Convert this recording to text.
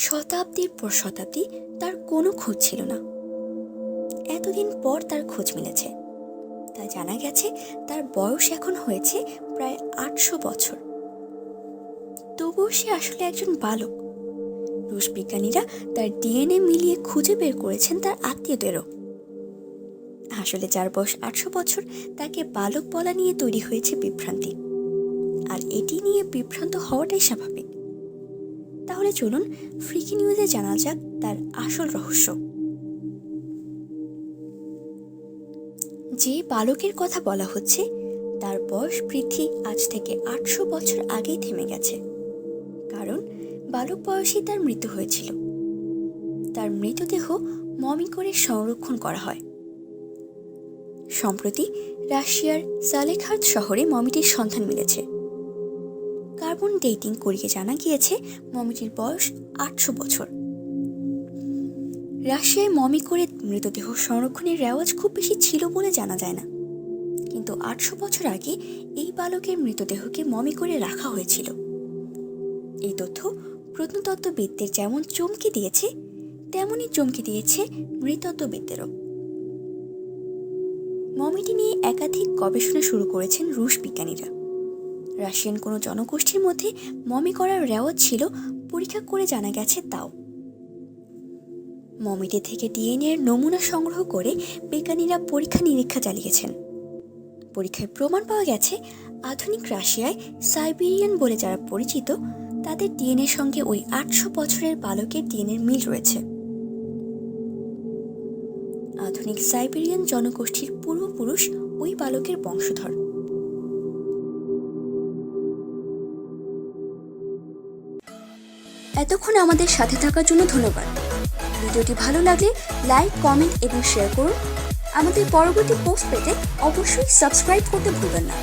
শতাব্দীর পর শতাব্দী তার কোনো খোঁজ ছিল না। এতদিন পর তার খোঁজ মিলেছে। তা জানা গেছে তার বয়স এখন হয়েছে প্রায় ৮০০ বছর। তবুও সে আসলে একজন বালক। রুশ বিজ্ঞানীরা তার ডিএনএ মিলিয়ে খুঁজে বের করেছেন তার আত্মীয়দেরও। আসলে যার বয়স ৮০০ বছর তাকে বালক বলা নিয়ে তৈরি হয়েছে বিভ্রান্তি, আর এটি নিয়ে বিভ্রান্ত হওয়াটাই স্বাভাবিক। তাহলে চলুন ফ্রিকি নিউজে জানা যাক তার আসল রহস্য। যে বালকের কথা বলা হচ্ছে তার বয়স বৃদ্ধি আজ থেকে ৮০০ বছর আগেই থেমে গেছে, কারণ বালক বয়সেই তার মৃত্যু হয়েছিল। তার মৃতদেহ মমি করে সংরক্ষণ করা হয়। সম্প্রতি রাশিয়ার সালেখার্দ শহরে মমিটির সন্ধান মিলেছে। কার্বন ডেটিং করিয়ে জানা গিয়েছে মমিটির বয়স ৮০০ বছর। রাশিয়ায় মমি করে মৃতদেহ সংরক্ষণের রেওয়াজ খুব বেশি ছিল বলে জানা যায় না, কিন্তু ৮০০ বছর আগে এই বালকের মৃতদেহকে মমি করে রাখা হয়েছিল। এই তথ্য প্রত্নতত্ত্ববিদদের যেমন চমকে দিয়েছে, তেমনই চমকে দিয়েছে নৃতত্ত্ববিদদেরও। মমিটি নিয়ে একাধিক গবেষণা শুরু করেছেন রুশ বিজ্ঞানীরা। রাশিয়ান কোনো জনগোষ্ঠীর মধ্যে মমি করার রেওয়াজ ছিল পরীক্ষা করে জানা গেছে তাও। মমিটি থেকে ডিএনএ এর নমুনা সংগ্রহ করে বিজ্ঞানীরা পরীক্ষা নিরীক্ষা চালিয়েছেন। পরীক্ষায় প্রমাণ পাওয়া গেছে আধুনিক রাশিয়ায় সাইবেরিয়ান বলে যারা পরিচিত তাদের ডিএনএর সঙ্গে ওই ৮০০ বছরের বালকের ডিএনএর মিল রয়েছে। আধুনিক সাইবেরিয়ান জনগোষ্ঠীর পূর্বপুরুষ ওই বালকের বংশধর। এতক্ষণ আমাদের সাথে থাকার জন্য ধন্যবাদ। ভিডিওটি ভালো লাগলে লাইক, কমেন্ট এবং শেয়ার করুন। আমাদের পরবর্তী পোস্ট পেতে অবশ্যই সাবস্ক্রাইব করতে ভুলবেন না।